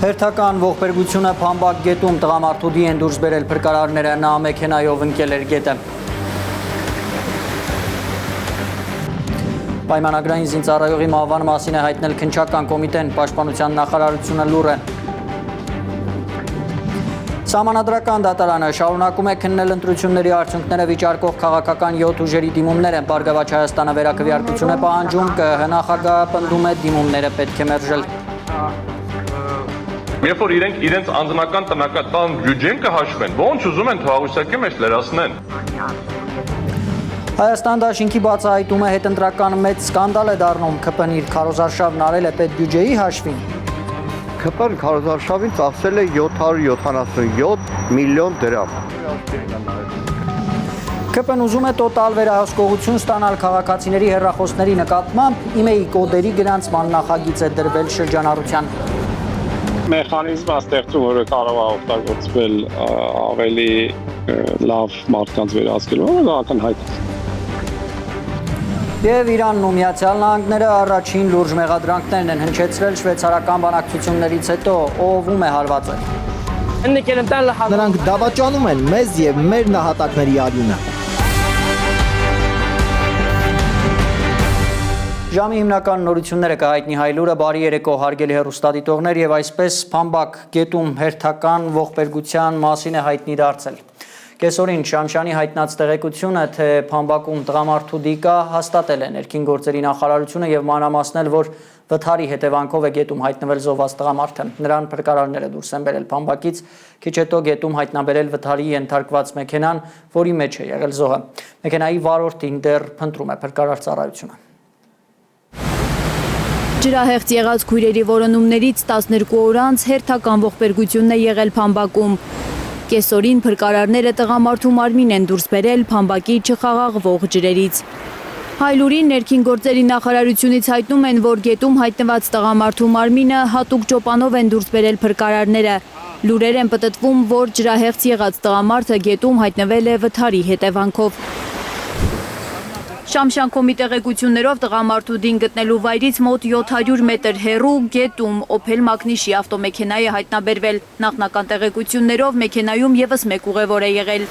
Հերթական ողբերգությունը Փամբակ գետում տղամարդու դի են դուրս բերել փրկարարները, նա մեքենայով ընկել էր գետը։ Պայմանագրային զինծառայողի մահվան մասին է հայտնել քննչական կոմիտեն, պաշտպանության նախարարությունը լուր է։ Սահմանադրական դատարանը շարունակում է քննել ընտրությունների արդյունքները վիճարկող քաղաքական 7 ուժերի դիմումները։ Բարգավաճ Հայաստանը վերակվյարկություն է պահանջում, ԿՀ-նախագահը պնդում է դիմումները պետք է մերժել։ Երբ որ իրենց անձնական տնական բյուջեն կհաշվեն, ոնց ուզում են թվաղուսակի մեջ լրացնեն։ Հայաստան դաշինքի բացահայտումը հետընտրական մեծ սկանդալ է դառնում, ՔՊ-ն իր քարոզարշավն արել է պետբյուջեի հաշվին։ ՔՊ-ն քարոզարշավին ծախսել է 777 միլիոն դրամ։ ՔՊ-ն ուզում է տոտալ վերահսկողություն ստանալ քաղաքացիների հեռախոսների նկատմամբ, իմեյի կոդերի գրանցման նախագիծ է դրվել շրջանառության։ Մեխանիզմը ստեղծում, որը կարող է օգտագործվել ավելի լավ մարդկանց վերահսկելու, ակնհայտ է։ Եվ Իրանն ու Միացյալ Նահանգները առաջին լուրջ մեղադրանքներն են հնչեցրել շվեյցարական բանակցություններից հետո, ով է հարվածել։ Նրանք դավաճանում են մեզ եւ մեր նահատակների արյունը։ Ժամի հիմնական նորությունները կհայտնի Հայլուրը, բարի երեկո հարգելի հեռուստադիտողներ, եւ այսպես Փամբակ գետում հերթական ողբերգության մասին է հայտնի դարձել։ Կեսօրին Շամշյանի հայտնած տեղեկությունը, թե Փամբակում տղամարդու դիկա հաստատել է ներքին գործերի նախարարությունը եւ մանրամասնել, որ վթարի հետևանքով է գետում հայտնվել զոհված տղամարդը։ Նրան փրկարարները դուրս են բերել Փամբակից, քիչ հետո գետում հայտնաբերել վթարի ենթարկված մեքենան, որի մեջ է եղել զոհը։ Մեքենայի վարորդին դեռ փնտրում է փրկարար ծառայությունը։ Ջրահեղձ եղած քույրերի որոնումներից 12 օր անց հերթական ողբերգությունն է եղել Փամբակում։ Կեսօրին փրկարարները տղամարդու մարմին են դուրս բերել Փամբակի չխաղաղվող ջրերից։ Հայլուրին ներքին գործերի նախարարությունից հայտնում են, որ գետում հայտնված տղամարդու մարմինը հատուկ ճոպանով են դուրս բերել փրկարարները։ Լուրեր են պտտվում, որ ջրահեղձ եղած տղամարդը գետում հայտնվել է վթարի հետևանքով։ Շամշյան կոմի տեղեկություններով տղամարդու դին գտնելու վայրից մոտ 700 մետր հեռու գետում Opel Magnishi ավտոմեքենա է հայտնաբերվել։ Նախնական տեղեկություններով մեքենայում եւս մեկ ուղևոր է եղել։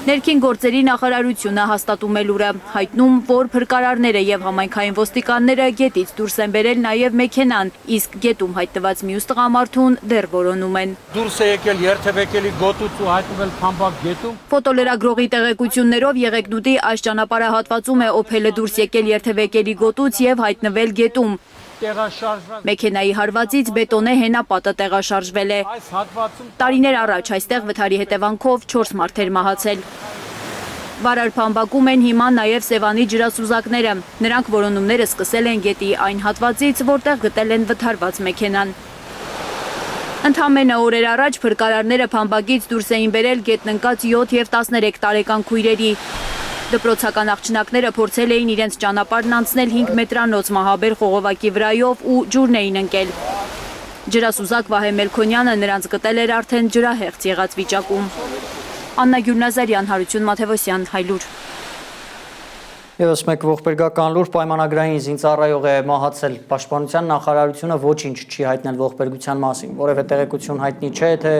Ներքին գործերի նախարարությունը հաստատում է լուրը, հայտնում, որ փրկարարները եւ համայնքային ոստիկանները գետից դուրս են բերել նաեւ մեքենան, իսկ գետում հայտնված մյուս տղամարդուն դեռ որոնում են։ Դուրս է եկել երթևեկելի գոտուց ու հայտնվել Փամբակ գետում։ Ֆոտոլրագրողի տեղեկություններով Եղեգնուտի այս ճանապարհահատվածում է Opel-ը դուրս եկել երթևեկելի գոտուց եւ հայտնվել գետում։ Մեքենայի հարվածից բետոնե հենապատը տեղաշարժվել է։ Տարիներ առաջ այստեղ վթարի հետևանքով 4 մարդ էր մահացել։ Վարար Փամբակում են հիմա նաև Սևանի ջրասուզակները։ Նրանք որոնումները սկսել են գետի այն հատվածից, որտեղ գտել են վթարված մեքենան։ Ընդամենը օրեր առաջ փրկարարները Փամբակից դուրս էին բերել գետնն ընկած 7 եւ 13 տարեկան քույրերի։ Դպրոցական աղջնակները փորձել էին իրենց ճանապարհն անցնել 5 մետրանոց Մահաբեր խողովակի վրայով ու ջուրն էին ընկել։ Ջրասուզակ Վահե Մելքոնյանը նրանց գտել էր արդեն ջրահեղձ եղած վիճակում։ Աննա Գյուլնազարյան, Հարություն Մաթևոսյան, Հայլուր։ Եվս մեկ ողբերգական լուր, պայմանագրային զինծառայող է մահացել։ Պաշտպանության նախարարությունը ոչինչ չի հայտնել ողբերգության մասին, որևէ տեղեկություն հայտնի չէ, թե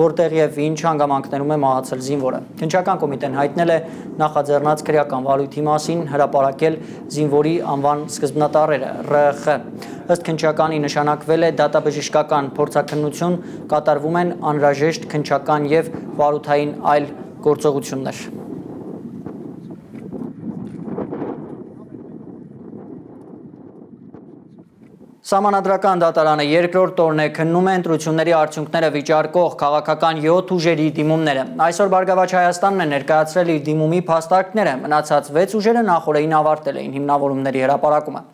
որտեղ եւ ինչ հանգամանքներում է մահացել զինվորը։ Քննչական կոմիտեն հայտնել է նախաձեռնած քրեական վարույթի մասին, հրապարակել զինվորի անվան սկզբնատառերը ՌԽ։ Ըստ քննչականի նշանակվել է դատաբժշկական փորձաքննություն, կատարվում են անհրաժեշտ քննչական եւ վարութային այլ գործողություններ։ Սահմանադրական դատարանը երկրորդ օրն է քննում է ընտրությունների արդյունքները վիճարկող քաղաքական 7 ուժերի դիմումները։ Այսօր Բարգավաճ Հայաստանն է ներկայացրել իր դիմումի փաստարկները, մնացած 6 ուժերը նախորդին ավարտել էին հիմնավորումների հրապարակումը։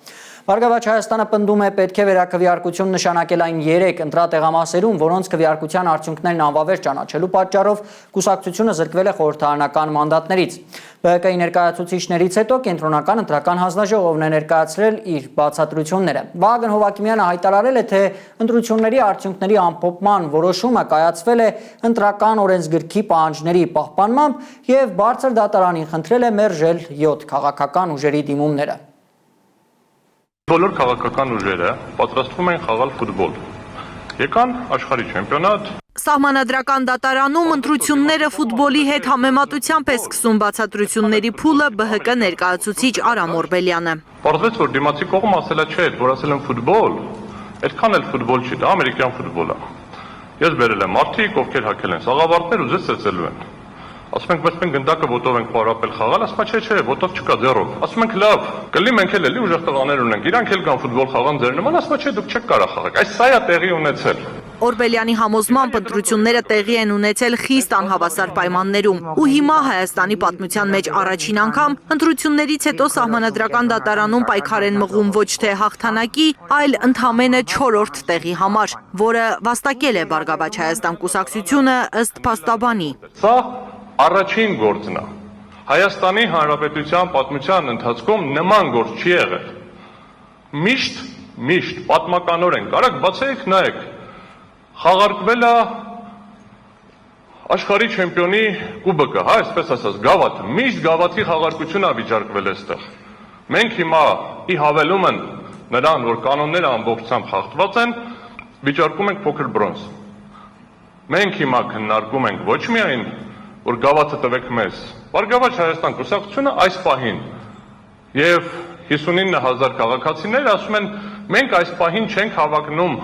Բարգավաճ Հայաստանը պնդում է պետք է վերաքվեարկություն նշանակել այն 3 ընտրատեղամասերում, որոնց քվեարկության արդյունքներն անվավեր ճանաչելու պատճառով կուսակցությունը զրկվել է խորհրդարանական մանդատներից։ ԲՀԿ-ի ներկայացուցիչներից հետո կենտրոնական ընտրական հանձնաժողովն է ներկայացրել իր բացատրությունները։ Վահագն Հովակիմյանը հայտարարել է, թե ընտրությունների արդյունքների ամփոփման որոշումը կայացվել է ընտրական օրենսգրքի պահանջների պահպանմամբ եւ բարձր դատարանին խնդրել է մերժել 7 քաղաքական ուժերի դիմումները։ Բոլոր քաղաքական ուժերը պատրաստվում են խաղալ ֆուտբոլ։ Եկան աշխարհի չեմպիոնատ։ Սահմանադրական դատարանում ընտրությունները ֆուտբոլի հետ համեմատությամբ է սկսում բացատրությունների փուլը ԲՀԿ ներկայացուցիչ Արամ Օրբելյանը։ Պարզվեց, որ դիմացի կողմը ասելա չէ, որ ասել են ֆուտբոլ, այդքան էլ ֆուտբոլ չի, դա ամերիկյան ֆուտբոլ է։ Ես բերել եմ մարդիկ, ովքեր հագել են սաղավարտներ ու ձեզ ծեծելու են։ Ասում ենք, բայց մենք գնդակը ոտով ենք պարապել խաղալ, ասում են, չէ, ոտով չկա ձեռով։ Ասում ենք, լավ, կլի մենք էլ էլի ուժեղ տղաներ ունենք, իրանք էլ կան ֆուտբոլ խաղան ձեր նման, ասում են, չէ, դուք չեք կարող խաղալ։ Այս սա է տեղի ունեցել։ Օրբելյանի համոզմամբ ընտրությունները տեղի են ունեցել խիստ անհավասար պայմաններում ու հիմա Հայաստանի պատմության մեջ առաջին անգամ ընտրություններից հետո սահմանադրական դատարանում պայքար են մղում ոչ թե հաղթանակի, այլ ընդամենը 4-րդ տեղի համար, որը վաստակել է Բարգավաճ Հայաստան կուսակցությունը ըստ փաստաբանի։ Սա առաջին գործն է։ Հայաստանի Հանրապետության պատմության ընթացքում նման գործ չի եղել։ Միշտ պատմականորեն կարակ բացեք նայեք։ Խաղարկվել է աշխարհի չեմպիոնի կուբկը, հա, այսպես ասած, գավաթը, միշտ գավաթի խաղարկությունը վիճարկվել է այստեղ։ Մենք հիմա ի հավելում են նրան, որ կանոնները ամբողջությամբ խախտված են, վիճարկում ենք փոքր բրոնզ։ Մենք հիմա քննարկում ենք ոչ միայն, որ գավաթը տվեք մեզ, Բարգավաճ Հայաստան կուսակցությունը այս պահին եւ 59,000 քաղաքացիներ ասում են, մենք այս պահին չենք հավակնում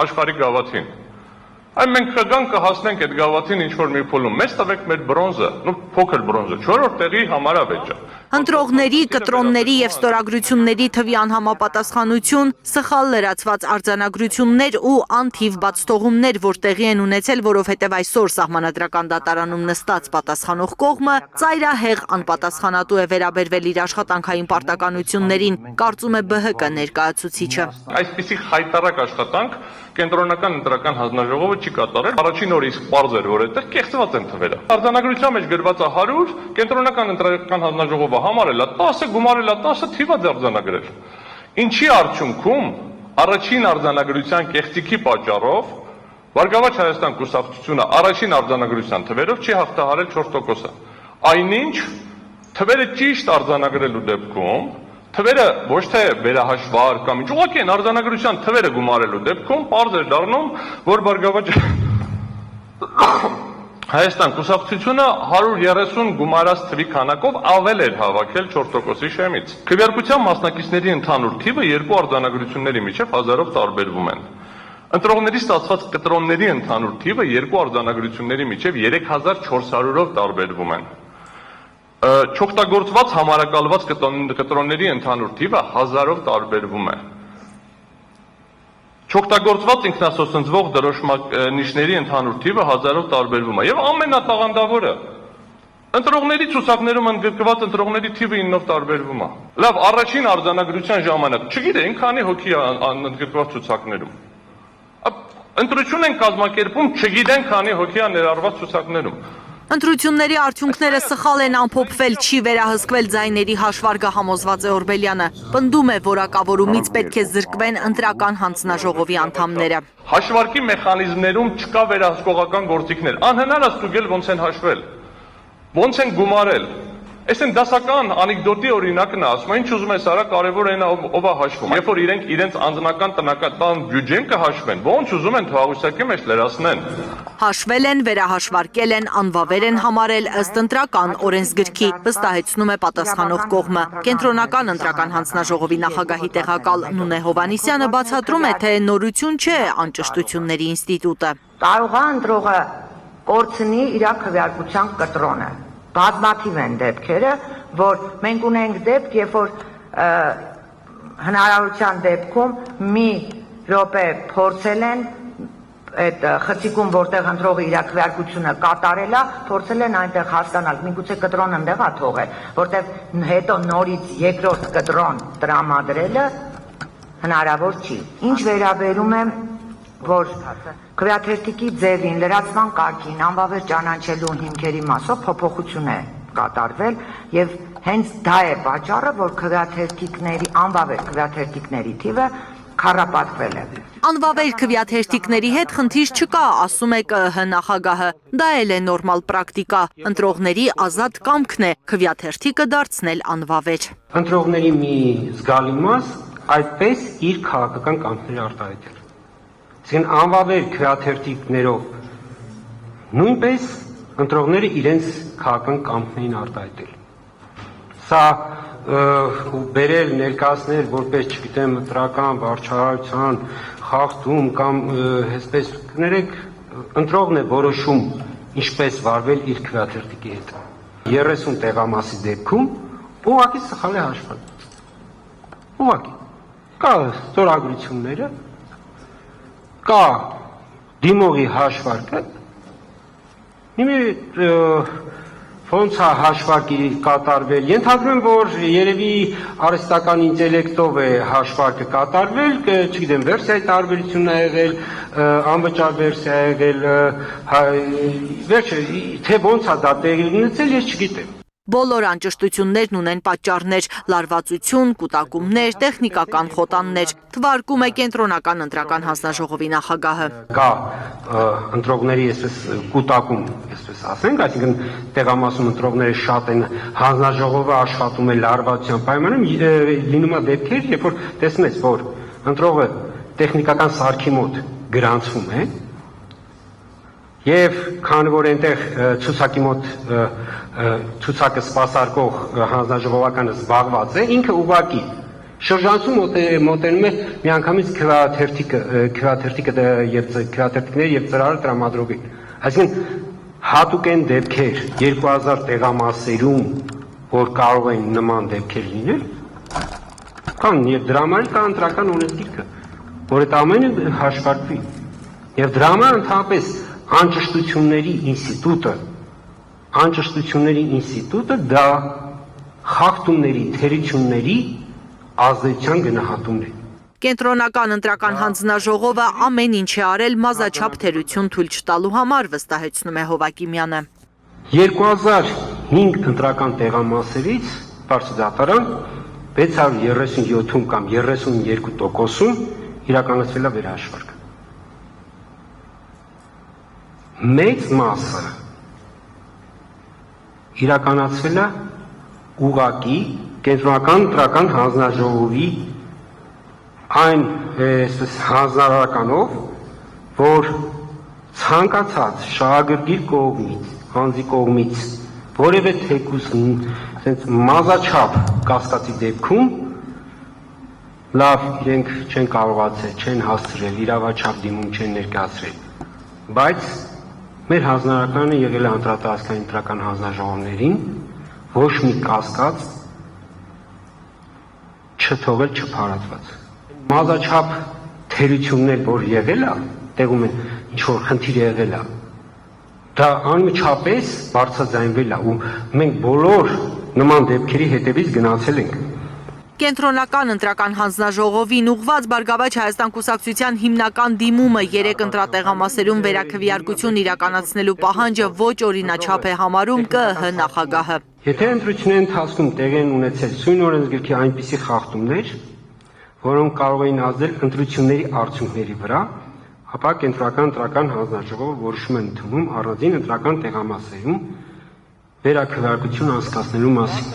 աշխարհի գավաթին։ Այ մենք կգանք կհասնենք այդ գավաթին ինչ-որ մի փուլում, մեզ տվեք մեր բրոնզը, փոքր բրոնզը, 4-րդ տեղի համարավեճը։ Ընտրողների, կտրոնների եւ ստորագրությունների թվի անհամապատասխանություն, սխալ լրացված արձանագրություններ ու անթիվ բացթողումներ, որ տեղի են ունեցել, որովհետեւ այսօր սահմանադրական դատարանում նստած պատասխանող կողմը ծայրահեղ անպատասխանատու է վերաբերվել իր աշխատանքային պարտականություններին, կարծում է ԲՀԿ ներկայացուցիչը։ Այսպիսի խայտարակ աշխատանք կենտրոնական ընտրական հանձնաժողովը չի կատարել։ Առաջին օրը իսկ պարզ էր, որ այդտեղ կեղծված են թվերը։ Արձանագրության մեջ գրված է 100, կենտրոնական ընտրական հանձնաժողովը համարել է 10, գումարել է 10, թիվը արձանագրել։ Ինչի արդյունքում առաջին արձանագրության կեղծիքի պատճառով Բարգավաճ Հայաստան կուսակցությունը առաջին արձանագրության թվերով չի հաղթահարել 4%-ը։ Այնինչ թվերը ճիշտ արձանագրելու դեպքում թվերը ոչ թե վերահաշվար կամ ինչ ուղղակի են արձանագրության թվերը գումարելու դեպքում պարզ էր դառնում, որ Բարգավաճ Հայաստան կուսակցությունը 130 գումարած թվի քանակով ավել էր հավաքել 4%-ի շեմից։ Քվեարկության մասնակիցների ընդհանուր թիվը երկու արձանագրությունների միջև 1000-ով տարբերվում են։ Ընտրողների ստացված կտրոնների ընդհանուր թիվը երկու արձանագրությունների միջև 3400-ով տարբերվում են։ Չօգտագործված համարակալված կտրոնների ընդհանուր թիվը 1000-ով տարբերվում է։ Չօգտագործված ինքնասոսնձվող դրոշմանիշների ընդհանուր թիվը 1000-ով տարբերվում է։ Եվ ամենատաղանդավորը, ընտրողների ցուցակներում ընդգրկված ընտրողների թիվը 9-ով տարբերվում է։ Լավ, առաջին արձանագրության ժամանակ չգիտենք քանի հոգի ընդգրկված ցուցակներում։ Ընտրություն են կազմակերպում, չգիտենք քանի հոգի ներառված ցուցակներում։ Ընտրությունների արդյունքները սխալ են ամփոփվել, չի վերահսկվել ձայների հաշվարկը, համոզված է Օրբելյանը։ Պնդում է, որակավորումից պետք է զրկվեն ընտրական հանձնաժողովի անդամները։ Հաշվարկի մեխանիզմներում չկա վերահսկողական գործիքներ։ Անհնար է ստուգել ոնց են հաշվել, ոնց են գումարել։ Այս են դասական անեկդոտի օրինակն է, ասում են, ինչ ուզում ես արա, կարևոր այն ով է հաշվում։ Երբ որ իրենք իրենց անձնական տնական բյուջեն կհաշվեն, ոնց ուզում են թվաղուսակի մեջ լրացնեն։ Հաշվել են, վերահաշվարկել են, անվավեր են համարել ըստ ընտրական օրենսգրքի, վստահեցնում է պատասխանող կողմը։ Կենտրոնական ընտրական հանձնաժողովի նախագահի տեղակալ Նունե Հովհաննիսյանը բացատրում է, թե նորություն չէ անճշտությունների ինստիտուտը։ Կարող է ընտրողը կորցնի իր քվեարկության կտրոնը։ Բազմաթիվ են դեպքերը, որ մենք ունենք դեպք, երբ որ հնարավորության դեպքում մի րոպե փորձել են այդ խցիկում, որտեղ ընտրողը իր քվեարկությունը կատարել է, փորձել են այնտեղ հասկանալ, միգուցե կտրոն ընդեղ է թողել, որտեղ հետո նորից երկրորդ կտրոն տրամադրելը հնարավոր չի։ Ինչ վերաբերում է որ քվեաթերթիկի ձևին, լրացման կարգին, անվավեր ճանաչելու հիմքերի մասով փոփոխություն է կատարվել եւ հենց դա է պատճառը, որ քվեաթերթիկների անվավեր քվեաթերթիկների թիվը քառապատկվել է։ Անվավեր քվեաթերթիկների հետ խնդիր չկա, ասում է ԿԸՀ նախագահը։ Դա էլ է նորմալ պրակտիկա։ Ընտրողների ազատ կամքն է քվեաթերթիկը դարձնել անվավեր։ Ընտրողների մի զգալի մաս այդպես իր քաղաքական կամքները արտահայտել։ Այսինքն անվավեր քվեաթերթիկներով նույնպես ընտրողները իրենց քաղաքական կամքն էին արտահայտել։ Սա բերել ներկայացնել որպես, չգիտեմ, ընտրական վարչահայության խախտում կամ այսպես կներեք, ընտրողն է որոշում ինչպես վարվել իր քվեաթերթիկի հետ։ 30 տեղամասի դեպքում ուղղակի սխալ է հաշվարկված։ Ուղղակի կա ստորագրությունները, կա դիմողի հաշվարկը, ոնց է հաշվարկի կատարվել, ենթադրում եմ, որ երևի արհեստական ինտելեկտով է հաշվարկը կատարվել, չգիտեմ, վերսիայի տարբերությունն է եղել, անվճար վերսիա է եղել, վերջը, թե ոնց է դա տեղի ունեցել, ես չգիտեմ։ Բոլոր անճշտություններն ունեն պատճառներ՝ լարվածություն, կուտակումներ, տեխնիկական խոտաններ, թվարկում է Կենտրոնական ընտրական հանձնաժողովի նախագահը։ Կա ընտրողների այսպես կուտակում, այսպես ասենք, այսինքն տեղամասում ընտրողները շատ են, հանձնաժողովը աշխատում է լարվածության պայմանում, լինում է դեպքեր, երբ որ տեսնում ես, որ ընտրողը տեխնիկական սարքի մոտ գրանցվում է, եւ քանի որ այնտեղ ցուցակի մոտ ցուցակը սպասարկող հանձնաժողովականը զբաղված է, ինքը ուղղակի շրջանցում մոտենում է միանգամից քվեաթերթիկը եւ քվեաթերթիկները եւ ծրարը տրամադրողին։ Այսինքն հատուկ են դեպքեր 2000 տեղամասերում, որ կարող են նման դեպքեր լինել, կան եւ դրա համար կա ընտրական օրենսգիրքը, որ այդ ամենը հաշվարկվի։ Եվ դրա համար ընդհանրապես անճշտությունների ինստիտուտը դա խախտումների, թերությունների ազդեցության գնահատումն է։ Կենտրոնական ընտրական հանձնաժողովը ամեն ինչ է արել մազաչափ թերություն թույլ չտալու համար, վստահեցնում է Հովակիմյանը։ 2005 ընտրական տեղամասերից Պարսիդատարան 637-ում կամ 32%-ում իրականացվել է վերահաշվարկը։ Մեծ մասը իրականացվել է ուղղակի Կենտրոնական ընտրական հանձնաժողովի այն հանձնարարականով, որ ցանկացած շահագրգիռ կողմից, անձի կողմից որևէ թեկուզ մազաչափ կասկածի դեպքում լավ իրենք չեն կարողացել, չեն հասցրել, իրավաչափ դիմում չեն ներկայացրել, բայց մեր հանձնարարականը եղել է անդրադարձային ընտրական հանձնաժողովներին ոչ մի կասկած չթողել չփարատված։ Մազաչափ թերություններ, որ եղել է, տեղում են ինչ-որ խնդիր եղել է, դա անմիջապես բարձրաձայնվել է ու մենք բոլոր նման դեպքերի հետևից գնացել ենք։ Կենտրոնական ընտրական հանձնաժողովին ուղղված Բարգավաճ Հայաստան կուսակցության հիմնական դիմումը 3 ընտրատեղամասերում վերաքվեարկություն իրականացնելու պահանջը ոչ օրինաչափ է համարում ԿԸՀ նախագահը։ Եթե ընտրությունների ընթացքում տեղի են ունեցել սույն օրենսգրքի այնպիսի խախտումներ, որոնք կարող էին ազդել ընտրությունների արդյունքների վրա, ապա Կենտրոնական ընտրական հանձնաժողովը որոշում է ընդունում առանձին ընտրական տեղամասերում վերաքվեարկություն անցկացնելու մասին։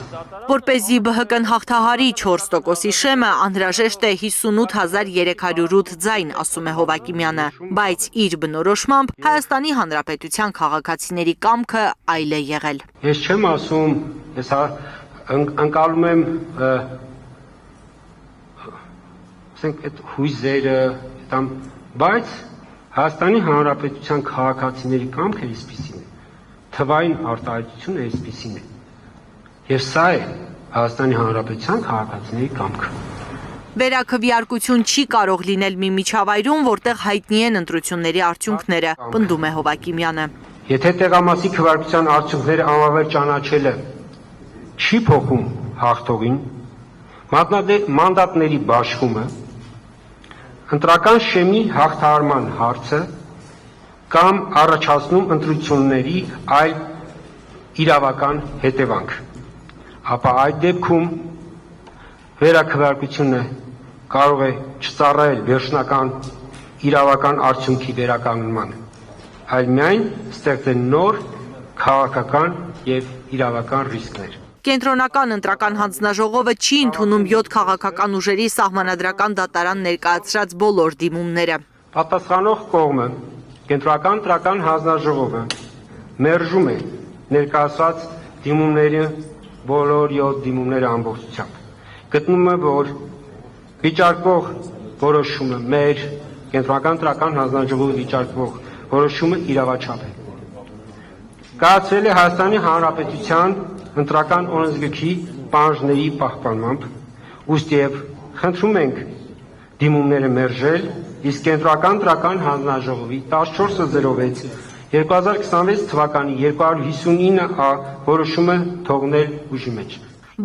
Որպեսզի ԲՀԿ-ն հաղթահարի 4%-ի շեմը անհրաժեշտ է 58308 ձայն, ասում է Հովակիմյանը, բայց իր բնորոշմամբ Հայաստանի Հանրապետության քաղաքացիների կամքը այլ է եղել։ Ես չեմ ասում, ես ընկալում եմ ասենք այդ հույզերը, բայց Հայաստանի Հանրապետության քաղաքացիների կամքը այսպիսին է, թվային արտահայտությունը այսպիսին է, եւ սա է Հայաստանի Հանրապետության քաղաքացիների կամքը։ Վերաքվեարկություն չի կարող լինել մի միջավայրում, որտեղ հայտնի են ընտրությունների արդյունքները, պնդում է Հովակիմյանը։ Եթե տեղամասի քվեարկության արդյունքները անվավեր ճանաչելը չի փոխում հաղթողին, մանդատների բաշխումը, ընտրական շեմի հաղթահարման հարցը կամ առաջացնում ընտրությունների այլ իրավական հետևանք, ապա այդ դեպքում վերաքվեարկությունը կարող է չծառայել վերջնական իրավական արդյունքի վերականգնմանը, այլ միայն ստեղծել նոր քաղաքական եւ իրավական ռիսկներ։ Կենտրոնական ընտրական հանձնաժողովը չի ընդունում 7 քաղաքական ուժերի սահմանադրական դատարան ներկայացրած բոլոր դիմումները։ Պատասխանող կողմը կենտրոնական տրական հանձնաժողովը մերժում է ներկայացված դիմումների բոլոր 7 դիմումները ամբողջությամբ։ Գտնում է, որ վիճարկվող որոշումը մեր կենտրոնական տրական հանձնաժողովի վիճարկվող որոշումը իրավաչափ է։ Կայացրել է Հայաստանի Հանրապետության ընտրական օրենսգրքի պահանջների պահպանմամբ, ուստիև խնդրում ենք դիմումները մերժել, իսկ կենտրոնական տրական հանձնաժողովի 1406 2026 թվականի 259-ա որոշումը թողնել ուժի մեջ։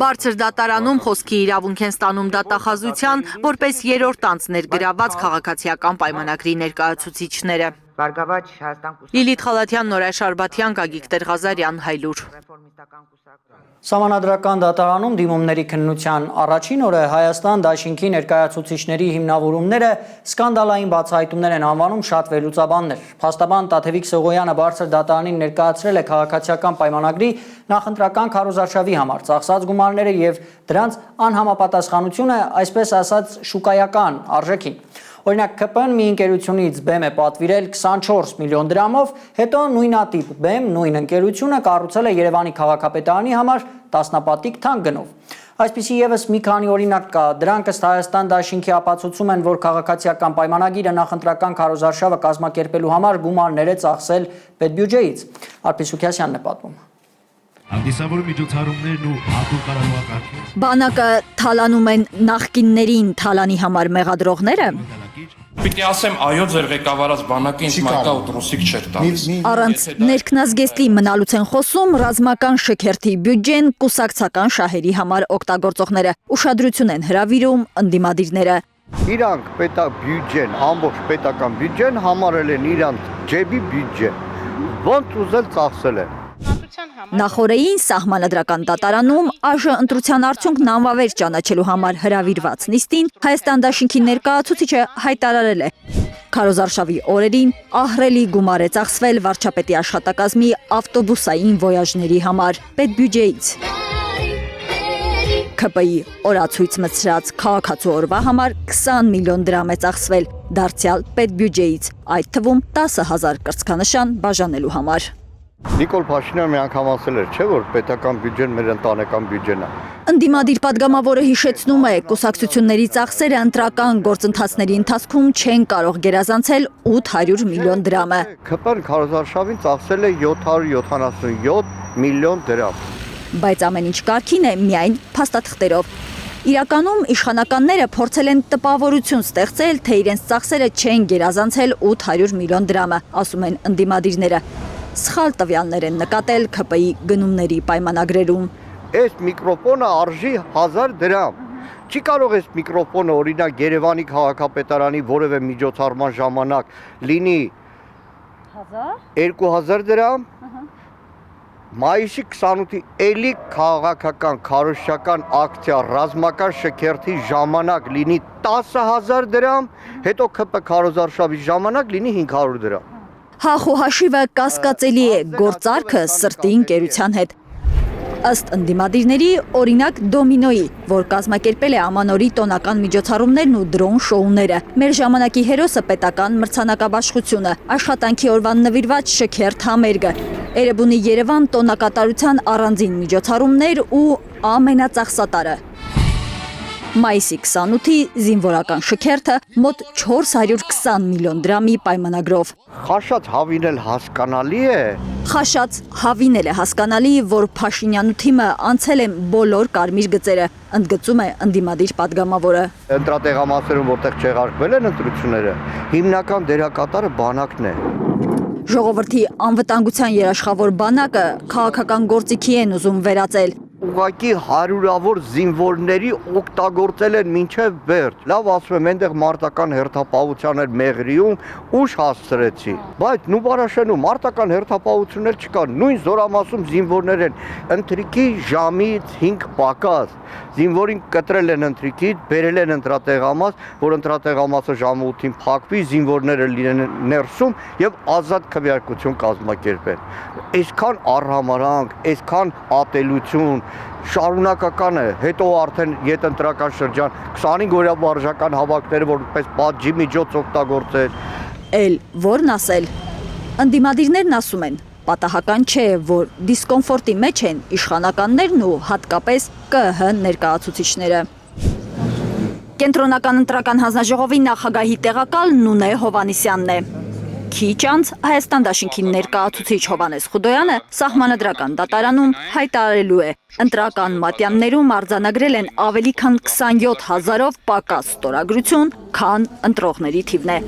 Բարձր դատարանում խոսքի իրավունք են ստանում դատախազության, որպես երրորդ անձ ներգրավված քաղաքացիական պայմանագրի ներկայացուցիչները։ Բարգավաճ Հայաստան Լիլիթ Խալաթյան, Նորայր Շարբաթյան, Գագիկ Տեր-Ղազարյան, Հայլուր։ Սահմանադրական դատարանում դիմումների քննության առաջին օրը Հայաստան դաշինքի ներկայացուցիչների հիմնավորումները սկանդալային բացահայտումներ են անվանում շատ վերլուծաբաններ։ Փաստաբան Տաթևիկ Սողոյանը բարձր դատարանին ներկայացրել է քաղաքացիական պայմանագրի նախընտրական քարոզարշավի համար ծախսած գումարները եւ դրանց անհամապատասխանությունը, այսպես ասած, շուկայական արժեքին։ Օրինակ ԿՊ-ն մի ընկերությունից բեմ է պատվիրել 24 միլիոն դրամով, հետո նույնատիպ բեմ նույն ընկերությունը կառուցել է Երևանի քաղաքապետարանի համար տասնապատիկ թանկ գնով։ Այսպիսի եւս մի քանի օրինակ կա, դրանք ըստ Հայաստան դաշինքի ապացուցում են, որ քաղաքացիական պայմանագիրը նախընտրական քարոզարշավը կազմակերպելու համար գումարներ է ծախսել պետբյուջեից։ Արփի Սուքիասյանն է պատմում։ Հանդիսավոր միջոցառումներն ու հատուկ կառավարական Բանակը թալանում են նախկիններին թալանի համար մեղադրողները։ Պիտի ասեմ, այո, ձեր ղեկավարած բանակը ինձ մայկա ու տրուսիկ չէր տալիս։ Առանց ներքնազգեստի մնալուց են խոսում ռազմական շքերթի բյուջեն կուսակցական շահերի համար օգտագործողները։ Ուշադրություն են հրավիրում ընդդիմադիրները։ Իրանք բյուջեն, ամբողջ պետական բյուջեն համարել են իրանք ջեբի բյուջե։ Ոնց ուզել ծախսել են։ Նախորդին սահմանադրական դատարանում ԱԺ ընտրության արդյունքն անվավեր ճանաչելու համար հրավիրված նիստին Հայաստան դաշինքի ներկայացուցիչը հայտարարել է. Քարոզարշավի օրերին ահռելի գումար է ծախսվել վարչապետի աշխատակազմի ավտոբուսային վոյաժների համար պետբյուջեից։ ԿՊ-ի օրացույց մցրած քաղաքացու օրվա համար 20 միլիոն դրամ է ծախսվել դարձյալ պետբյուջեից, այդ թվում 10,000 կրծքանշան բաժանելու համար։ Նիկոլ Փաշինյանը մի անգամ ասել էր, չէ՞ որ պետական բյուջեն մեր ընտանեկան բյուջեն է։ Ընդդիմադիր падգամավորը հիշեցնում է, կուսակցությունների ծախսերը ընտրական գործընթացների ընթացքում չեն կարող գերազանցել 800 միլիոն դրամը։ ԿՊ-ն քարոզարշավին ծախսել է 777 միլիոն դրամ։ Բայց ամեն ինչ կարգին է միայն փաստաթղթերով։ Իրականում իշխանականները փորձել են տպավորություն ստեղծել, թե իրենց ծախսերը չեն գերազանցել 800 միլիոն դրամը, ասում են ընդդիմադիրները։ Սխալ տվյալներ են նկատել ԿՊ-ի գնումների պայմանագրերում։ Այս միկրոֆոնը արժի 1000 դրամ։ Չի կարող այս միկրոֆոնը օրինակ Երևանի քաղաքապետարանի որևէ միջոցառման ժամանակ լինի 2000 դրամ։ Մայիսի 28-ի էլի քաղաքական քարոզչական ակցիա ռազմական շքերթի ժամանակ լինի 10000 դրամ, հետո ԿՊ քարոզարշավի ժամանակ լինի 500 դրամ։ Հախ ու հաշիվը կասկածելի է, գործարքը սրտի ընկերության հետ։ Ըստ ընդդիմադիրների, օրինակ Դոմինոյի, որ կազմակերպել է ամանորի տոնական միջոցառումներն ու դրոն շոուները, մեր ժամանակի հերոսը պետական մրցանակաբաշխությունը, աշխատանքի օրվան նվիրված շքերթ համերգը, Էրեբունի Երևան տոնակատարության առանձին միջոցառումներ ու ամենածախսատարը։ Մայիսի 28-ի զինվորական շքերթը մոտ 420 միլիոն դրամի պայմանագրով։ Խաշած հավինել հասկանալի է։ Խաշած հավինել է հասկանալի, որ Փաշինյանը թիմը անցել են բոլոր կարմիր գծերը, ընդգծում է ընդդիմադիր падգամավորը։ Ընտրատեղամասերում որտեղ չեղարկվել են ընտրությունները, հիմնական դերակատարը բանակն է։ Ժողովրդի անվտանգության երաշխավոր բանակը քաղաքական գործիքի են ուզում վերածել։ Ուղղակի հարյուրավոր զինվորների օգտագործել են մինչև վերջ։ Լավ ասում եմ, այնտեղ մարտական հերթապահության էր Մեղրիում, ուժ հասցրեցի։ Բայց Նուբարաշենում մարտական հերթապահություն էլ չկա։ Նույն զորամասում զինվորներ են ընթրիքի ժամից 5 պակաս։ Զինվորին կտրել են ընթրիքից, բերել են ընտրատեղամաս, որ ընտրատեղամասը ժամը 8-ին փակվի, զինվորները լինեն ներսում եւ ազատ քվեարկություն կազմակերպեն։ Այսքան առհամարանք, այսքան ատելություն շարունակական է, հետո արդեն յետընտրական շրջան 25-օրյա վարժական հավաքները որպես պատժի միջոց օգտագործել։ Էլ որն ասել։ Ընդդիմադիրներն ասում են, պատահական չէ, որ դիսկոմֆորտի մեջ են իշխանականներն ու հատկապես ԿԸՀ ներկայացուցիչները։ Կենտրոնական ընտրական հանձնաժողովի նախագահի տեղակալ Նունե Հովանիսյանն է։ Քիչ անց Հայաստան դաշինքի ներկայացուցիչ Հովանես Խուդոյանը սահմանադրական դատարանում հայտարարելու է. ընտրական մատյաններում արձանագրել են ավելի քան 27,000-ով պակաս ստորագրություն, քան ընտրողների թիվն է։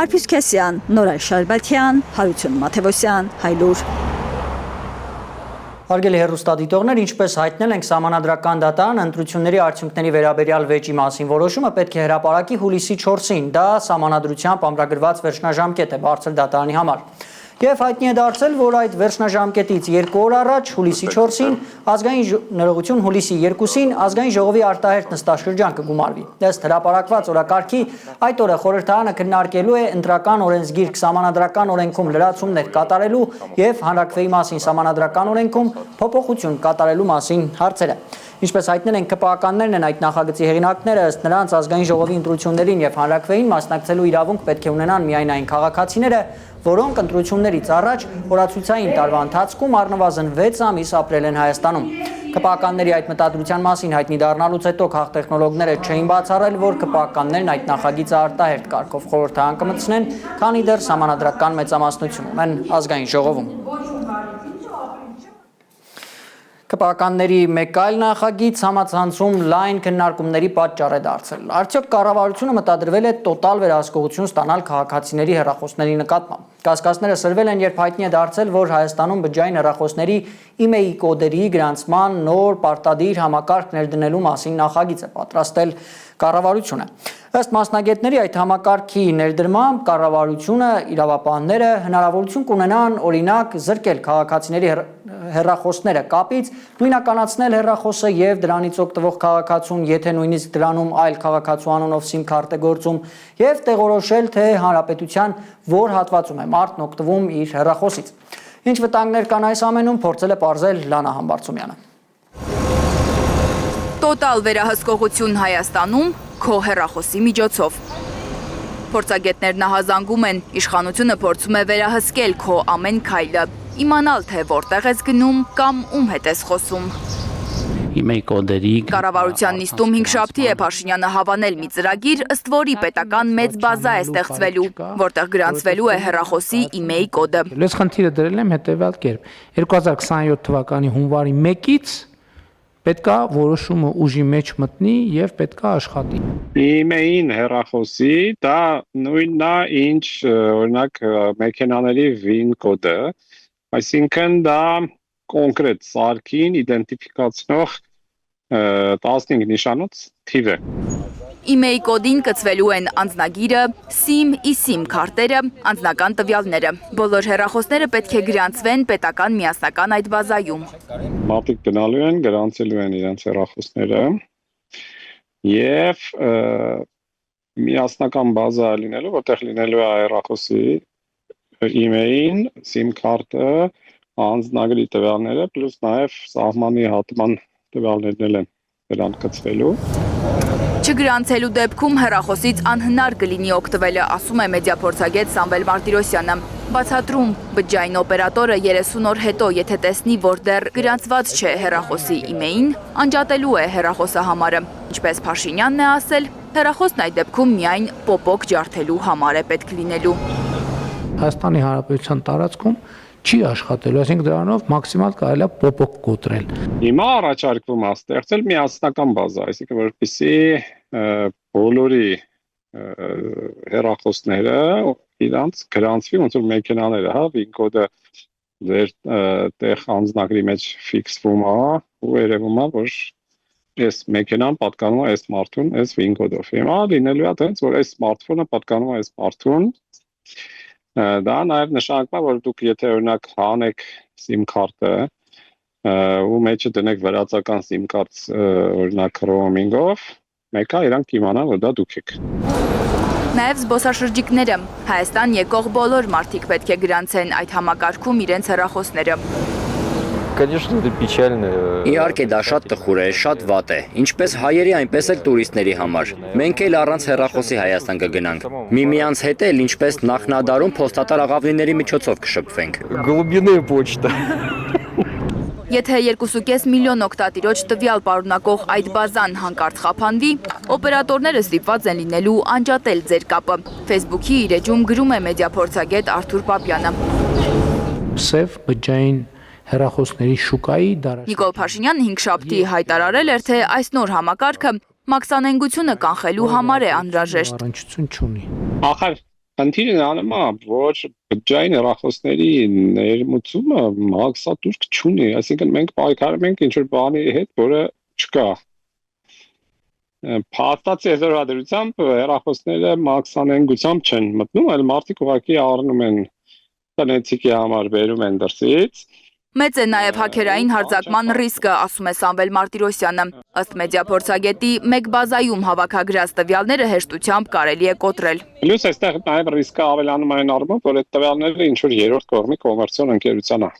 Արփյուս Քեսյան, Նորայր Շարբաթյան, Հարություն Մաթևոսյան, Հայլուր։ Հարգելի հեռուստադիտողներ, ինչպես հայտնել ենք, Սահմանադրական դատարան ընտրությունների արդյունքների վերաբերյալ վեճի մասին որոշումը պետք է հրապարակի հուլիսի 4-ին։ Դա Սահմանադրությամբ ամրագրված վերջնաժամկետ է բարձր դատարանի համար։ Եվ հայտնի է դարձել, որ այդ վերջնաժամկետից 2 օր առաջ, հուլիսի 4-ին, ներողություն հուլիսի 2-ին ազգային ժողովի արտահերթ նստաշրջան կգումարվի։ Ըստ հրապարակված օրակարգի, այդ օրը խորհրդարանը քննարկելու է ընտրական օրենսգիր սահմանադրական օրենքում լրացումներ կատարելու եւ հանրաքվեի մասին սահմանադրական օրենքում փոփոխություն կատարելու մասին հարցերը։ Ինչպես հայտնել են ԿՊԱ-ականներն են այդ նախագծի հեղինակները, ըստ նրանց ազգային ժողովի ընտրություններին եւ հանրաքվեին մասնակցելու իրավունք պետք է ունենան միայն այն քաղաքացիները, որոնք ընտրություններից առաջ օրացույցային տարվա ընթացքում առնվազն 6 ամիս ապրել են Հայաստանում։ ԿՊԱ-ականների այդ մտադրության մասին հայտնի դառնալուց հետո քաղտեխնոլոգները չէին բացառել, որ ԿՊԱ-ականներն այդ նախագիծը արտահերթ կարգով խորհրդարան կմտցնեն, քանի դեռ սահմանադրական մեծամասնություն ունեն ազգային ժողովում։ ԿՊԱ-ականների մեկ այլ նախագիծ համացանցում լայն քննարկումների պատճառ է դարձել։ Արդյոք կառավարությունը մտադրվել է տոտալ վերահսկողություն ստանալ քաղաքացիների հեռախոսների նկատմամբ։ Կասկածները սրվել են, երբ հայտնի է դարձել, որ Հայաստանում բջջային հեռախոսների email կոդերի գրանցման նոր պարտադիր համակարգ ներդնելու մասին նախագիծ է պատրաստել կառավարությունը։ Ըստ մասնագետների այդ համակարգի ներդրմամբ կառավարությունը, իրավապահները հնարավորություն կունենան օրինակ զրկել քաղաքացիների հեռախոսները կապից, նույնականացնել հեռախոսը եւ դրանից օգտվող քաղաքացուն, եթե նույնիսկ դրանում այլ քաղաքացու անունով SIM քարտ է գործում, եւ տեղորոշել, թե հանրապետության որ հատվածում է մարդն օգտվում իր հեռախոսից։ Ինչ վտանգներ կան այս ամենում, փորձել է պարզել Լանա Համբարձումյանը։ Տոտալ վերահսկողություն Հայաստանում քո հեռախոսի միջոցով։ Փորձագետներն ահազանգում են, իշխանությունը փորձում է վերահսկել քո ամեն քայլը, իմանալ թե որտեղ ես գնում կամ ում հետ ես խոսում։ Կառավարության նիստում հինգշաբթի է Փաշինյանը հավանել մի ծրագիր, ըստ որի պետական մեծ բազա է ստեղծվելու, որտեղ գրանցվելու է հեռախոսի email կոդը։ Ես խնդիրը դրել եմ հետևյալ կերպ. 2027 թվականի հունվարի 1-ից պետքա որոշումը ուժի մեջ մտնի եւ պետքա աշխատի։ Email-ին հեռախոսի դա նույնն է, ինչ օրինակ մեքենաների VIN կոդը, այսինքն դա կոնկրետ սարքին իդենտիֆիկացնող 15 նիշանոց թիվ է։ Email կոդին կցվելու են անձնագիրը, SIM, eSIM քարտերը, անձնական տվյալները։ Բոլոր հեռախոսները պետք է գրանցվեն պետական միասնական այդ բազայում։ Մարդիկ գնալու են, գրանցելու են իրենց հեռախոսները եւ միասնական բազա լինելու, որտեղ լինելու է հեռախոսի email-ին, SIM քարտը, անձնագրի տվյալները, պլյուս նաև սահմանի հատման տվյալներն են դրան կցվելու։ Չգրանցելու դեպքում հեռախոսից անհնար կլինի օգտվելը, ասում է մեդիափորձագետ Սամվել Մարտիրոսյանը։ Բացատրում, բջջային օպերատորը 30 օր հետո, եթե տեսնի, որ դեռ գրանցված չէ հեռախոսի email-ին, անջատելու է հեռախոսահամարը։ Ինչպես Փաշինյանն է ասել, հեռախոսն այդ դեպքում միայն պոպոկ ջարդելու համար է պետք լինելու։ Հայաստանի Հանրապետության տարածքում չի աշխատելու, այսինքն դրանով մաքսիմալ կարելի է պոպոկ կոտրել։ Հիմա առաջարկվում է ստեղծել միասնական բազա, այսինքն որպեսզի բոլորի հեռախոսները իրանց գրանցվի, ոնց որ մեքենաները, հա, VIN կոդը ձեր տեղ անձնագրի մեջ ֆիքսվում է ու երևում է, որ այս մեքենան պատկանում է այս մարդուն, այս VIN կոդով։ Հիմա լինելու է այնպես, որ այս սմարթֆոնը պատկանում է այս մարդուն։ Դա նաև նշանակում է, որ դուք եթե օրինակ հանեք SIM քարտը ու մեջը դնեք վրացական SIM քարտ օրինակ roaming-ով, մեկը իրանք կիմանան, որ դա դուք եք։ Նաև զբոսաշրջիկները Հայաստան եկող բոլոր մարդիկ պետք է գրանցեն այդ համակարգում իրենց հեռախոսները։ Конечно, это печально. Իհարկե դա շատ տխուր է, շատ վատ է, ինչպես հայերի, այնպես էլ տուրիստների համար։ Մենք էլ առանց հեռախոսի Հայաստան կգնանք։ Միմյանց հետ էլ ինչպես նախնադարում փոստատար աղավնիների միջոցով կշփվենք։ Глубинная почта. Եթե 2.5 միլիոն օգտատիրոջ տվյալ պարունակող այդ բազան հանկարծ խափանվի, օպերատորները ստիպված են լինելու անջատել ձեր կապը։ Facebook-ի իր էջում գրում է մեդիափորձագետ Արթուր Պապյանը։ Սև բջջային հեռախոսների շուկայի դարաշրջանը։ Նիկոլ Փաշինյանը 5 շաբթի հայտարարել էր, թե այս նոր համակարգը մաքսանենգությունը կանխելու համար է անհրաժեշտ։ Առնչություն չունի։ Ախր Խնդիրը նայում է, որ բջջային հեռախոսների ներմուծումը մաքսատուրք չունի, այսինքն մենք պայքարում ենք ինչ-որ բանի հետ, որը չկա։ Փաստացի եզրահադրությամբ հեռախոսները մաքսանենգությամբ չեն մտնում, այլ մարդիկ ուղղակի առնում են տնեցիկի համար բերում են դրսից։ Մեծ է նաև հաքերային հարձակման ռիսկը, ասում է Սամվել Մարտիրոսյանը։ Ըստ մեդիափորձագետի, մեկ բազայում հավաքագրած տվյալները հեշտությամբ կարելի է կոտրել։ Պլյուս այստեղ նաև ռիսկը ավելանում այն առումով, որ այդ տվյալները ինչ-որ երրորդ կողմի կոմերցիոն ընկերության է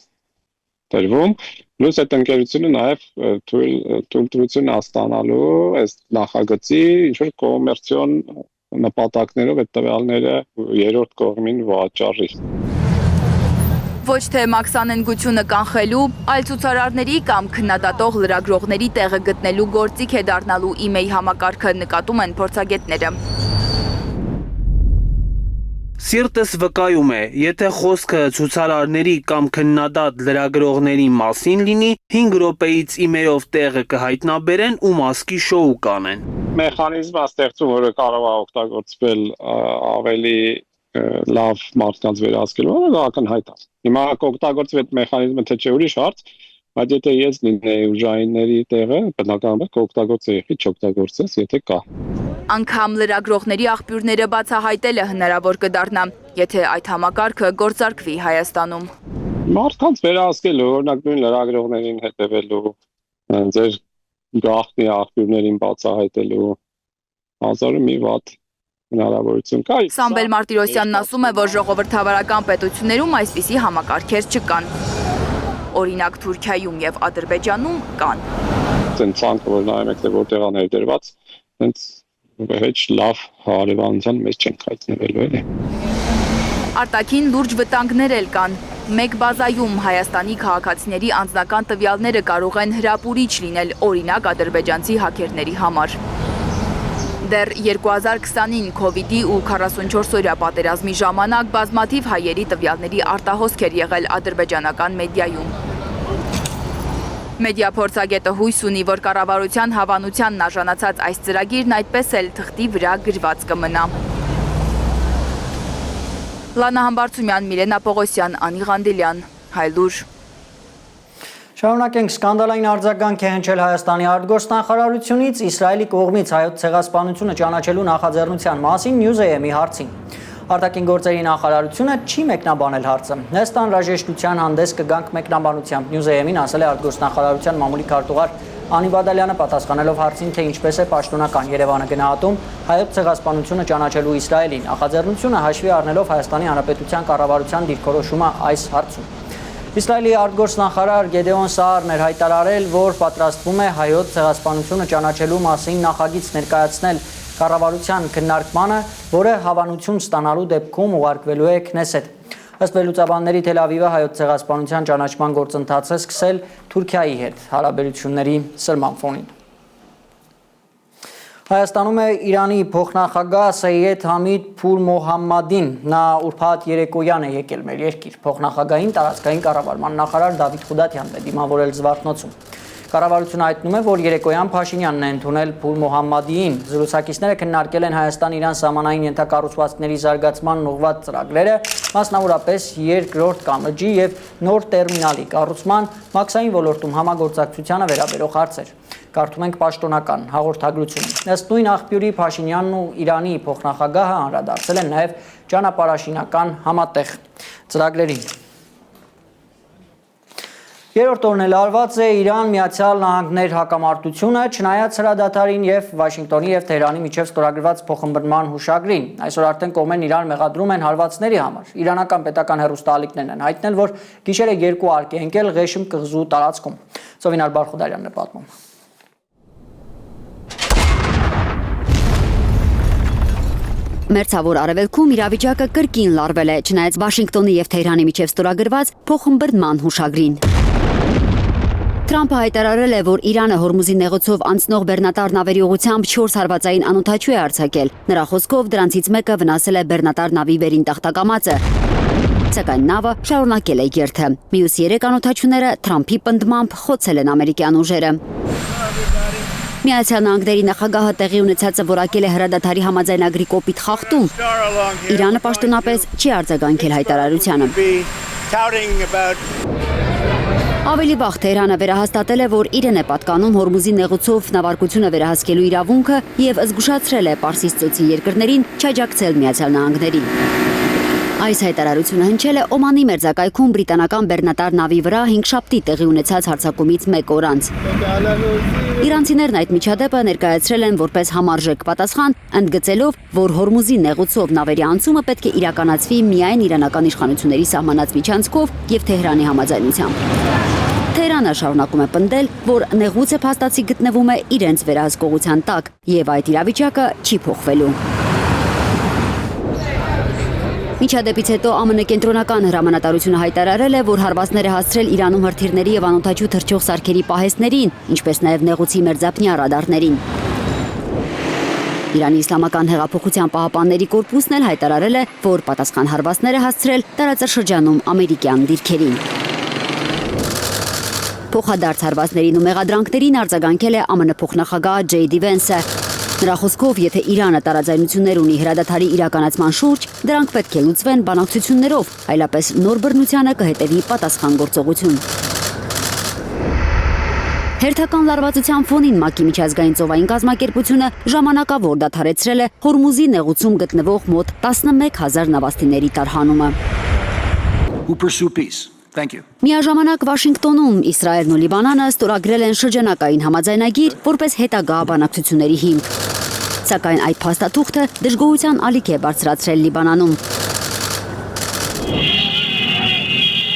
տրվում, պլյուս այդ ընկերությունը նաև թույլտվություն ստանալու այս նախագծի ինչ-որ կոմերցիոն նպատակներով այդ տվյալները երրորդ կողմին վաճառի։ Ոչ թե մաքսանենգությունը կանխելու, այլ ցուցարարների կամ քննադատող լրագրողների տեղը գտնելու գործիք է դառնալու email համակարգը, նկատում են փորձագետները։ Սիրտս վկայում է, եթե խոսքը ցուցարարների կամ քննադատ լրագրողների մասին լինի, 5 րոպեից իմերով տեղը կհայտնաբերեն ու մասկի շոու կանեն։ Մեխանիզմը ստեղծում, որը կարող է օգտագործվել ավելի լավ մարդկանց վերահսկելու համար ակնհայտ է։ Հիմա կօգտագործվի այդ մեխանիզմը թե չէ ուրիշ հարց, բայց եթե ես լինեի ուժայինների տեղը, բնականաբար կօգտագործեի, ինչ չօգտագործես, եթե կա։ Անգամ լրագրողների աղբյուրները բացահայտելը հնարավոր կդառնա, եթե այդ համակարգը գործարկվի Հայաստանում։ Մարդկանց վերահսկելու, օրինակ նույն լրագրողներին հետևելու, ձեր գաղտնի աղբյուրներին բացահայտելու, հազարը մի վատ հնարավորություն կա։ Սամվել Մարտիրոսյանն ասում է, որ ժողովրդավարական պետություններում այսպիսի համակարգեր չկան։ Օրինակ Թուրքիայում եւ Ադրբեջանում կան։ Այն ցանկը, որ նայում եք, թե որտեղ է ներդրված, հենց ոչ լավ հարևանության մեջ չենք հայտնվելու էլի։ Արտաքին լուրջ վտանգներ էլ կան։ Մեկ բազայում Հայաստանի քաղաքացիների անձնական տվյալները կարող են հրապուրիչ լինել, օրինակ ադրբեջանցի հաքերների համար։ Դեռ 2020-ին COVID-ի ու 44-օրյա պատերազմի ժամանակ բազմաթիվ հայերի տվյալների արտահոսք էր եղել ադրբեջանական մեդիայում։ Մեդիափորձագետը հույս ունի, որ կառավարության հավանությանն արժանացած այս ծրագիրն այդպես էլ թղթի վրա գրված կմնա։ Լանա Համբարձումյան, Միլենա Պողոսյան, Անի Ղանդիլյան, Հայլուր։ Շարունակենք, սկանդալային արձագանք է հնչել Հայաստանի արտգործնախարարությունից Իսրայելի կողմից հայոց ցեղասպանությունը ճանաչելու նախաձեռնության մասին Նյուզեյեմի հարցին։ Արտաքին գործերի նախարարությունը չի մեկնաբանել հարցը։ Ըստ անհրաժեշտության հանդես կգանք մեկնաբանությամբ Նյուզեյեմին ասել է արտգործնախարարության մամուլի քարտուղար Անի Բադալյանը պատասխանելով հարցին, թե ինչպես է պաշտոնական Երևանը գնահատում հայոց ցեղասպանությունը ճանաչելու Իսրայելին։ Նախաձեռնությունը հաշվի առնելով Հայաստանի Հանրապետության կառավարության դիրքորոշումը այս հարցում։ Իսրայելի արտգործնախարար Գեդեոն Սաարն էր հայտարարել, որ պատրաստվում է հայոց ցեղասպանությունը ճանաչելու մասին նախագիծ ներկայացնել կառավարության քննարկմանը, որը հավանություն ստանալու դեպքում ուղարկվելու է Քնեսեթ։ Ըստ վերլուծաբանների Թել Ավիվը հայոց ցեղասպանության ճանաչման գործընթացը սկսել Թուրքիայի հետ հարաբերությունների սրման ֆոնին։ Հայաստանում է Իրանի փոխնախագահ Սեյեդ Համիդ Փուր Մոհամմադին, նա ուրբաթ երեկոյան է եկել մեր երկիր։ Փոխնախագահին տարածքային կառավարման նախարար Դավիթ Խուդատյանն է դիմավորել Զվարթնոցում։ Կառավարությունը հայտնում է, որ երեկոյան Փաշինյանն է ընդունել Փուր Մոհամմադիին։ Զրուցակիցները քննարկել են Հայաստան-Իրան սահմանային ենթակառուցվածքների զարգացման ուղղված ծրագրերը, մասնավորապես երկրորդ կամրջի եւ նոր տերմինալի կառուցման, մաքսային ոլորտում համագործակցությանը վերաբերող հարցեր։ Կարդում ենք պաշտոնական հաղորդագրությունը։ Ըստ նույն աղբյուրի Փաշինյանն ու Իրանի փոխնախագահը անդրադարձել են նաև ճանապարհաշինական համատեղ ծրագրերին։ Երրորդ օրն էլ արված է Իրան-Միացյալ Նահանգներ հակամարտությունը, չնայած հրադադարին եւ Վաշինգտոնի եւ Թեհրանի միջև ստորագրված փոխըմբռնման հուշագրին։ Այսօր արդեն կողմերն Իրան մեղադրում են հարվածների համար։ Իրանական պետական հեռուստաալիքներն են հայտնել, որ գիշերը 2 արգ է ընկել Ղեշմ կղզու տարածքում։ Սովինար Բարխուդարյանն է պատմում։ Մերձավոր արևելքում իրավիճակը կրկին լարվել է, չնայած Վաշինգտոնի եւ Թեհրանի միջև ստորագրված փոխըմբռնման հուշագրին։ Թրամփը հայտարարել է, որ Իրանը Հորմուզի նեղուցով անցնող բեռնատար նավերի ուղղությամբ 4 հարվածային անօդաչու է արձակել։ Նրա խոսքով դրանցից մեկը վնասել է բեռնատար նավի վերին տախտակամածը։ Սակայն նավը շարունակել է երթը։ Մյուս 3 անօդաչուները Թրամփի պնդմամբ խոցել են ամերիկյան ուժերը։ Միացյալ Նահանգների նախագահը տեղի ունեցածը որակել է հրադադարի համաձայնագրի կոպիտ խախտում։ Իրանը պաշտոնապես չի արձագանքել հայտարարությանը։ Ավելի վաղ Թեհրանը վերահաստատել է, որ իրեն է պատկանում Հորմուզի նեղուցով նավարկությունը վերահսկելու իրավունքը եւ զգուշացրել է Պարսից ծոցի երկրներին չաջակցել Միացյալ Նահանգներին։ Այս հայտարարությունը հնչել է Օմանի մերձակայքում բրիտանական բեռնատար նավի վրա 5 շաբթի տեղի ունեցած հարձակումից 1 օր անց։ Իրանցիներն այդ միջադեպը ներկայացրել են որպես համարժեք պատասխան, ընդգծելով, որ Հորմուզի նեղուցով նավերի անցումը պետք է իրականացվի միայն իրանական իշխանությունների սահմանած միջանցքով եւ Թեհրանի համաձայնությամբ։ Թեհրանը շարունակում է պնդել, որ նեղուցը փաստացի գտնվում է իրենց վերահսկողության տակ եւ այդ իրավիճակը չի փոխվելու։ Միջադեպից հետո ԱՄՆ կենտրոնական հրամանատարությունը հայտարարել է, որ հարվածներ է հասցրել Իրանում հրթիռների եւ անօդաչու թռչող սարքերի պահեստներին, ինչպես նաեւ նեղուցի մերձափնյա ռադարներին։ Իրանի Իսլամական հեղափոխության պահապանների կորպուսն էլ հայտարարել է, որ պատասխան հարվածներ է հասցրել տարածաշրջանում ամերիկյան դիրքերին։ Փոխադարձ հարվածներին ու մեղադրանքներին արձագանքել է ԱՄՆ փոխնախագահ Ջեյ Դի Վենսը։ Նրա խոսքով, եթե Իրանը տարաձայնություններ ունի հրադադարի իրականացման շուրջ, դրանք պետք է լուծվեն բանակցություններով, այլապես նոր բռնությանը կհետևի պատասխան գործողություն։ Հերթական լարվածության ֆոնին ՄԱԿ-ի միջազգային ծովային կազմակերպությունը ժամանակավոր դադարեցրել է Հորմուզի նեղուցում գտնվող մոտ 11,000 նավաստիների տարհանումը։ Միաժամանակ Վաշինգտոնում Իսրայելն ու Լիբանանը ստորագրել են շրջանակային համաձայնագիր որպես հետագա բանակցությունների հիմք։ Սակայն այդ փաստաթուղթը դժգոհության ալիք է բարձրացրել Լիբանանում։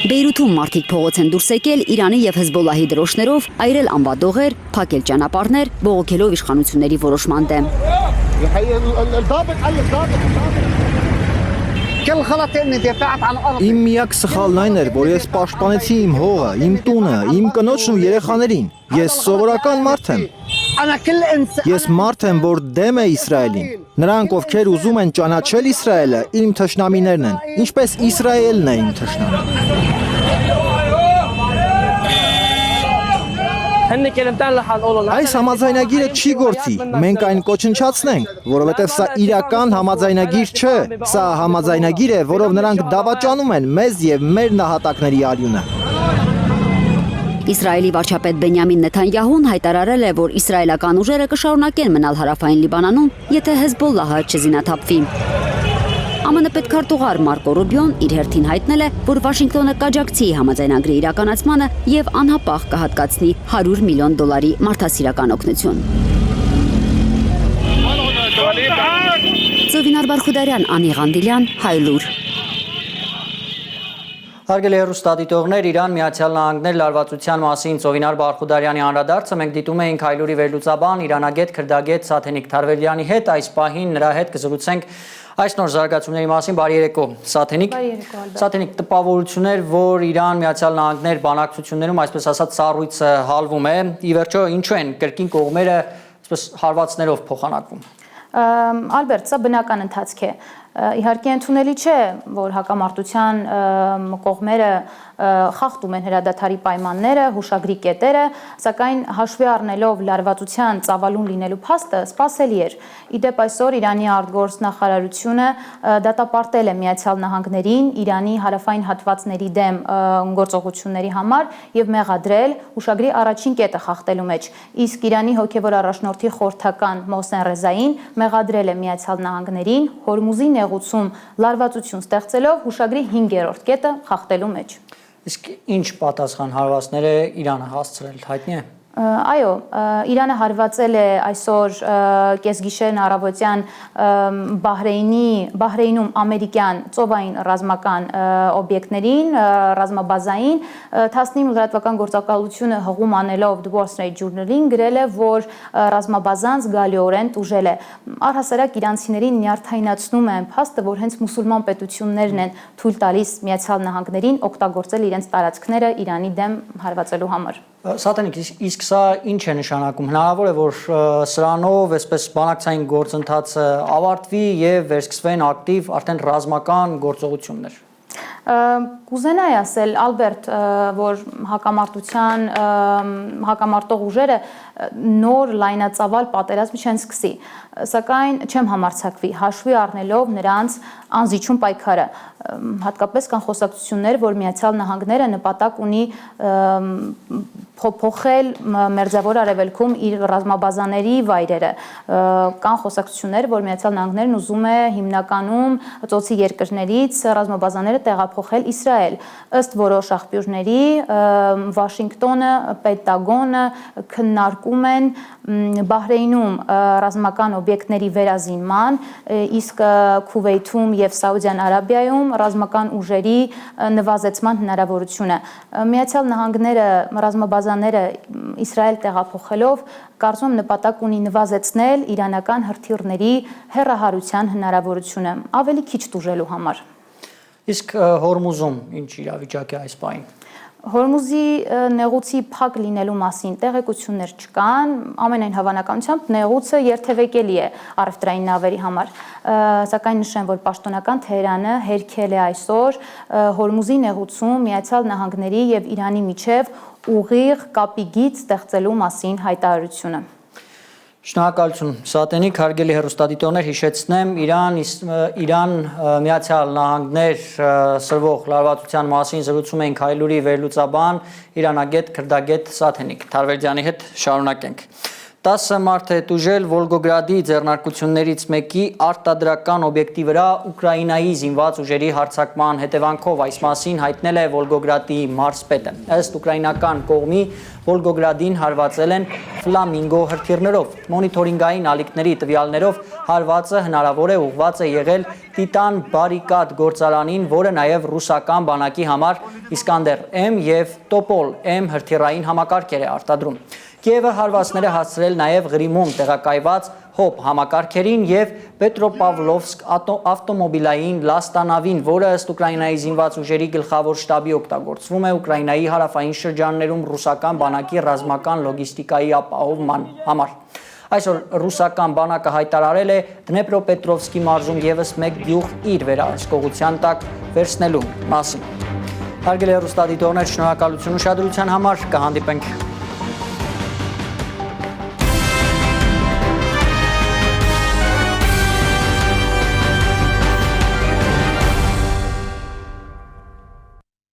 Բեյրութում մարդիկ փողոց են դուրս եկել Իրանի եւ Հեզբոլլահի դրոշներով, այրել անվադողեր, փակել ճանապարհներ, բողոքելով իշխանությունների որոշման դեմ։ Իմ միակ սխալն այն էր, որ ես պաշտպանեցի իմ հողը, իմ տունը, իմ կնոջն ու երեխաներին։ Ես սովորական մարդ եմ։ Ես մարդ եմ, որ դեմ է Իսրայելին։ Նրանք, ովքեր ուզում են ճանաչել Իսրայելը, իմ թշնամիներն են, ինչպես Իսրայելն է իմ թշնամին։ Այս համաձայնագիրը չի գործի, մենք այն կոչնչացնենք, որովհետև սա իրական համաձայնագիր չէ, սա համաձայնագիր է, որով նրանք դավաճանում են մեզ եւ մեր նահատակների արյունը։ Իսրայելի վարչապետ Բենյամին Նեթանյահուն հայտարարել է, որ իսրայելական ուժերը կշարունակեն մնալ հարավային Լիբանանում, եթե Հեզբոլլահը չզինաթափվի։ ԱՄՆ պետքարտուղար Մարկո Ռուբիոն իր հերթին հայտնել է, որ Վաշինգտոնը կաջակցի համաձայնագրի իրականացմանը եւ անհապաղ կհատկացնի $100 միլիոն մարդասիրական օգնություն։ Սովինար Բարխուդարյան, Անի Ղանդիլյան, Հայլուր։ Հարգելի հեռուստադիտողներ, Իրան-Միացյալ Նահանգներ լարվածության մասին Սովինար Բարխուդարյանի անդրադարձը մենք դիտում էինք Հայլուրի վերլուծաբան Իրանագետ քրդագետ Սաթենիկ Թարվելյանի հետ, այս պահին նրա հետ կզրուցենք այս նոր զարգացումների մասին։ Բարի երեկո, Սաթենիկ։ Սաթենիկ, տպավորություններ, որ Իրան-Միացյալ Նահանգներ բանակցություններում, այսպես ասած, սառույցը հալվում է, ի վերջո ինչու են կրկին կողմերը այսպես հարվածներով փոխանակվում։ Ալբերտ, սա բնական ընթացք է։ Իհարկե ընդունելի չէ, որ հակամարտության կողմերը խախտում են հրադադարի պայմանները, հուշագրի կետերը, սակայն հաշվի առնելով լարվածության ծավալուն լինելու փաստը սպասելի էր։ Իդեպ այսօր Իրանի արտգործնախարարությունը դատապարտել է Միացյալ Նահանգներին Իրանի հարավային հատվածների դեմ գործողությունների համար եւ մեղադրել հուշագրի առաջին կետը խախտելու մեջ։ Իսկ Իրանի հոգեվոր առաջնորդի խորհրդական Մոհսեն Ռեզային մեղադրել է Միացյալ Նահանգներին Հորմուզի նեղուցում լարվածություն ստեղծելով հուշագրի 5-րդ կետը խախտելու մեջ։ Իսկ ինչ պատասխան հարվածներ է Իրանը հասցրել, հայտնի է։ Այո, Իրանը հարվածել է այսօր կեսգիշերն առավոտյան Բահրեյնում ամերիկյան ծովային ռազմական օբյեկտներին, ռազմաբազային, 19 լրատվական գործակալությունը հղում անելով The Wall Street Journal-ին գրել է, որ ռազմաբազան զգալիորեն տուժել է։ Առհասարակ իրանցիներին նյարդայնացնում են փաստը, որ հենց մուսուլման պետություններն են թույլ տալիս Միացյալ Նահանգներին օգտագործել իրենց տարածքները Իրանի դեմ հարվածելու համար։ Սատենիկ, իսկ սա ինչ է նշանակում։ Հնարավոր է, որ սրանով այսպես բանակցային գործընթացը ավարտվի եւ վերսկսվեն ակտիվ արդեն ռազմական գործողություններ։ Կուզենայի ասել Ալբերտ, որ հակամարտող ուժերը նոր լայնածավալ պատերազմ չեն սկսի, սակայն չեմ համարձակվի հաշվի առնելով նրանց անզիջում պայքարը, հատկապես կան խոսակցություններ, որ Միացյալ Նահանգները նպատակ ունի փոխել Մերձավոր Արևելքում իր ռազմաբազաների վայրերը, կան խոսակցություններ, որ Միացյալ Նահանգներն ուզում է հիմնականում ծոցի երկրներից ռազմաբազաները տեղափոխել Իսրայել, ըստ որոշ աղբյուրների Վաշինգտոնը, Պենտագոնը քննարկում են Բահրեյնում ռազմական օբյեկտների վերազինման, իսկ Քուվեյթում եւ Սաուդյան Արաբիայում ռազմական ուժերի նվազեցման հնարավորությունը։ Միացյալ Նահանգները ռազմաբազաները Իսրայել տեղափոխելով կարծում եմ նպատակ ունի նվազեցնել իրանական հրթիռների հեռահարության հնարավորությունը, ավելի քիչ տուժելու համար։ Իսկ Հորմուզում ինչ իրավիճակ է այս պահին։ Հորմուզի նեղուցի փակ լինելու մասին տեղեկություններ չկան, ամենայն հավանականությամբ նեղուցը երթևեկելի է առևտրային նավերի համար, սակայն նշեմ, որ պաշտոնական Թեհրանը հերքել է այսօր Հորմուզի նեղուցում Միացյալ Նահանգների եւ Իրանի միջև ուղիղ կապի գիծ ստեղծելու մասին հայտարարությունը։ Շնորհակալություն Սատենիկ, հարգելի հեռուստադիտողներ, հիշեցնեմ Իրան Միացյալ Նահանգներ սրվող լարվածության մասին զրուցում էինք Հայլուրի վերլուծաբան իրանագետ քրդագետ Սատենիկ Թարվերդյանի հետ շարունակենք։ 10 մարդ է տուժել Վոլգոգրադի ձեռնարկություններից մեկի արտադրական օբյեկտի վրա Ուկրաինայի զինված ուժերի հարձակման հետևանքով, այս մասին հայտնել է Վոլգոգրադի մարզպետը։ Ըստ ուկրաինական կողմի Վոլգոգրադին հարվածել են ֆլամինգո հրթիռներով։ Մոնիթորինգային ալիքների տվյալներով հարվածը հնարավոր է ուղղված է եղել Տիտան բարիկադ գործարանին, որը նաև ռուսական բանակի համար Իսկանդեր M եւ Տոպոլ M հրթիռային համակարգեր է արտադրում։ Կիևը հարվածներ է հասցրել նաև Ղրիմում տեղակայված հոբ համակարգերին եւ Պետրոպավլովսկ ավտոմոբիլային լաստանավին, որը ըստ Ուկրաինայի զինված ուժերի գլխավոր շտաբի օգտագործվում է Ուկրաինայի հարավային շրջաններում ռուսական բանակի ռազմական լոգիստիկայի ապահովման համար։ Այսօր ռուսական բանակը հայտարարել է Դնեպրոպետրովսկի մարզում եւս մեկ գյուղ իր վերահսկողության տակ վերցնելու մասին։ Հարգելի հեռուստադիտողներ, շնորհակալություն ուշադրության համար, կհանդիպենք